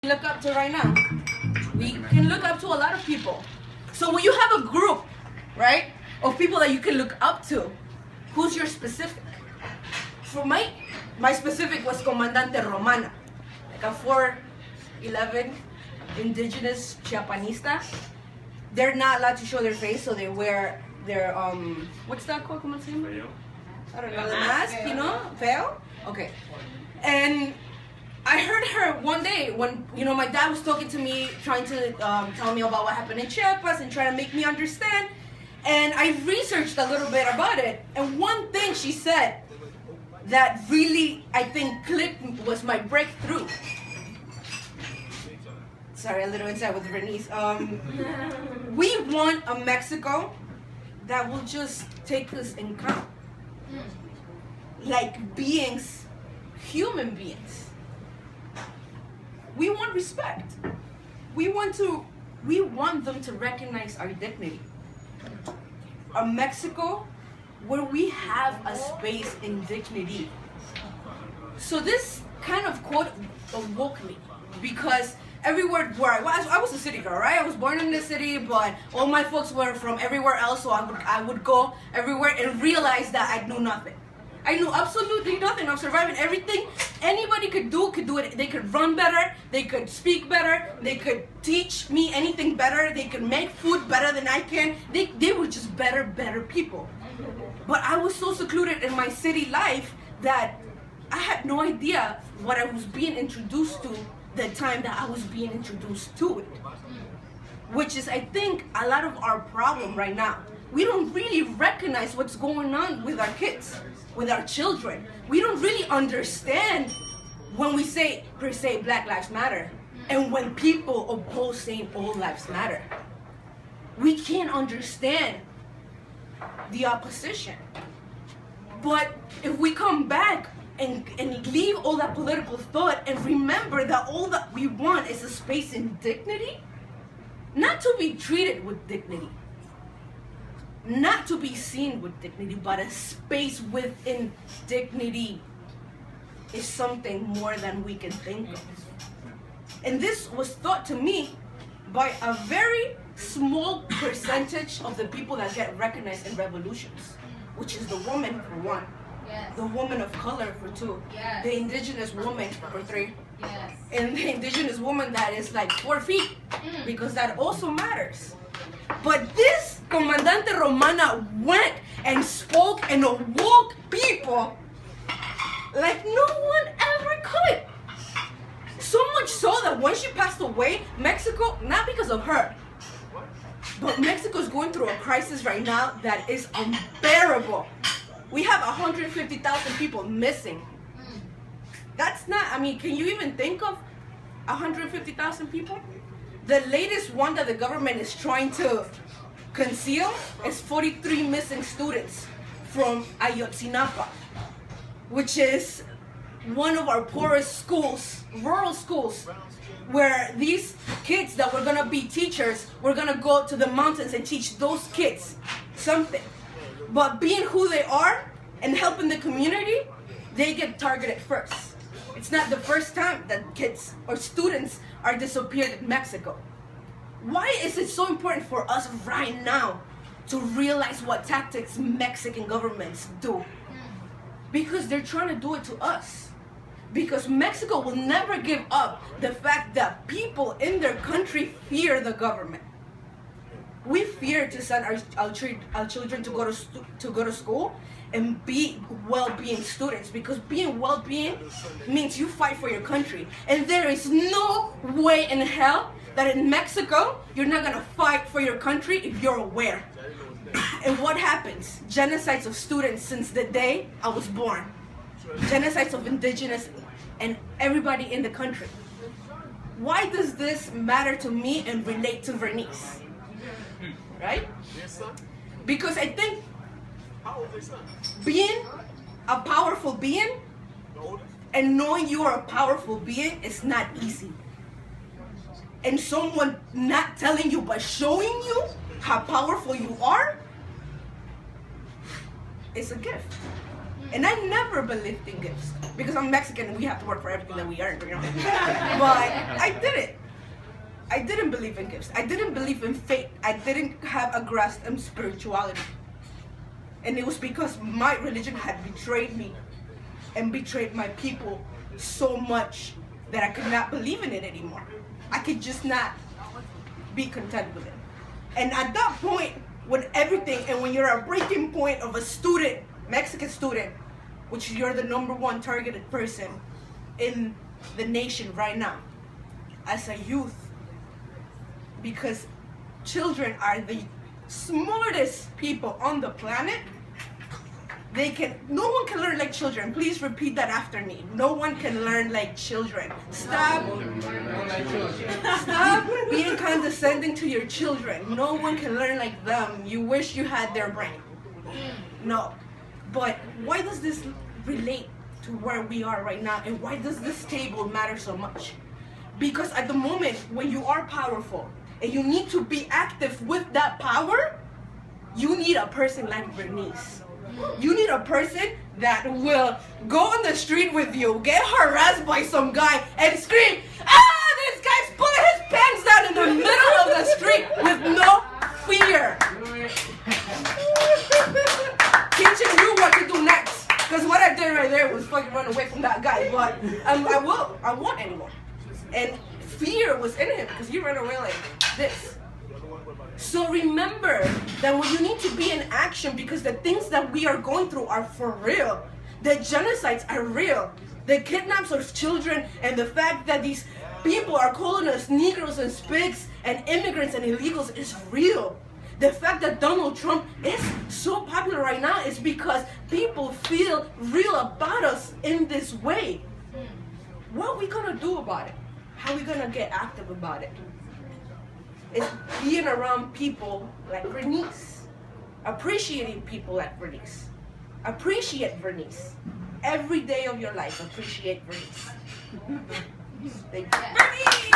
look up to right now. We can look up to a lot of people. So when you have a group, right, of people that you can look up to, who's your specific? For my specific was Comandante Romana, like a 4'11" indigenous Chiapanista. They're not allowed to show their face, so they wear their what's that called? ¿Cómo se llama? I don't know, the mask, you know, veil. Okay, and I heard her one day when, you know, my dad was talking to me, trying to tell me about what happened in Chiapas and trying to make me understand. And I researched a little bit about it. And one thing she said that really, I think, clicked was my breakthrough. Sorry, a little inside with Bernice. We want a Mexico that will just take us in count. Like beings, human beings. We want respect. We want them to recognize our dignity. A Mexico where we have a space in dignity. So this kind of quote awoke me because everywhere where I was a city girl, right? I was born in the city, but all my folks were from everywhere else, so I would go everywhere and realize that I knew nothing. I knew absolutely nothing. I'm surviving everything anybody could do it. They could run better, they could speak better, they could teach me anything better, they could make food better than I can. They were just better people. But I was so secluded in my city life that I had no idea what I was being introduced to the time that I was being introduced to it. Which is, I think, a lot of our problem right now. We don't really recognize what's going on with our kids, with our children. We don't really understand when we say, per se, Black Lives Matter, and when people oppose saying all lives matter. We can't understand the opposition. But if we come back and leave all that political thought and remember that all that we want is a space in dignity, not to be treated with dignity, not to be seen with dignity, but a space within dignity is something more than we can think of. And this was taught to me by a very small percentage of the people that get recognized in revolutions, which is the woman for one, yes, the woman of color for two, yes, the indigenous woman for three, yes, and the indigenous woman that is like 4 feet, because that also matters. But this Comandante Romana went and spoke and awoke people like no one ever could. So much so that when she passed away, Mexico, not because of her, but Mexico is going through a crisis right now that is unbearable. We have 150,000 people missing. That's not, I mean, can you even think of 150,000 people? The latest one that the government is trying to conceal is 43 missing students from Ayotzinapa, which is one of our poorest schools, rural schools, where these kids that were gonna be teachers were gonna go to the mountains and teach those kids something. But being who they are and helping the community, they get targeted first. It's not the first time that kids or students are disappeared in Mexico. Why is it so important for us right now to realize what tactics Mexican governments do? Because they're trying to do it to us. Because Mexico will never give up the fact that people in their country fear the government. We fear to send our children to go to school and be well-being students, because being well-being means you fight for your country. And there is no way in hell that in Mexico you're not gonna fight for your country if you're aware. And what happens? Genocides of students since the day I was born. Genocides of indigenous and everybody in the country. Why does this matter to me and relate to Bernice? Right? Because I think being a powerful being and knowing you are a powerful being is not easy. And someone not telling you but showing you how powerful you are is a gift. And I never believed in gifts. Because I'm Mexican and we have to work for everything that we earn, you know. But I didn't. I didn't believe in gifts. I didn't believe in fate. I didn't have a grasp in spirituality. And it was because my religion had betrayed me and betrayed my people so much that I could not believe in it anymore. I could just not be content with it. And at that point, when everything, and when you're at a breaking point of a student, Mexican student, which you're the #1 targeted person in the nation right now, as a youth, because children are the smartest people on the planet. No one can learn like children. Please repeat that after me. No one can learn like children. Stop being condescending to your children. No one can learn like them. You wish you had their brain. No. But why does this relate to where we are right now? And why does this table matter so much? Because at the moment when you are powerful and you need to be active with that power, you need a person like Bernice. You need a person that will go on the street with you, get harassed by some guy, and scream, "Ah, this guy's pulling his pants down in the middle of the street with no fear." Teaching you what to do next. Because what I did right there was fucking run away from that guy. But I won't anymore. And fear was in him because he ran away like this. So remember that when you need to be in action, because the things that we are going through are for real. The genocides are real. The kidnaps of children and the fact that these people are calling us Negroes and Spigs and immigrants and illegals is real. The fact that Donald Trump is so popular right now is because people feel real about us in this way. What are we gonna do about it? How are we gonna get active about it? It's being around people like Bernice. Appreciating people like Bernice. Appreciate Bernice. Every day of your life, appreciate Bernice. Thank you. Bernice!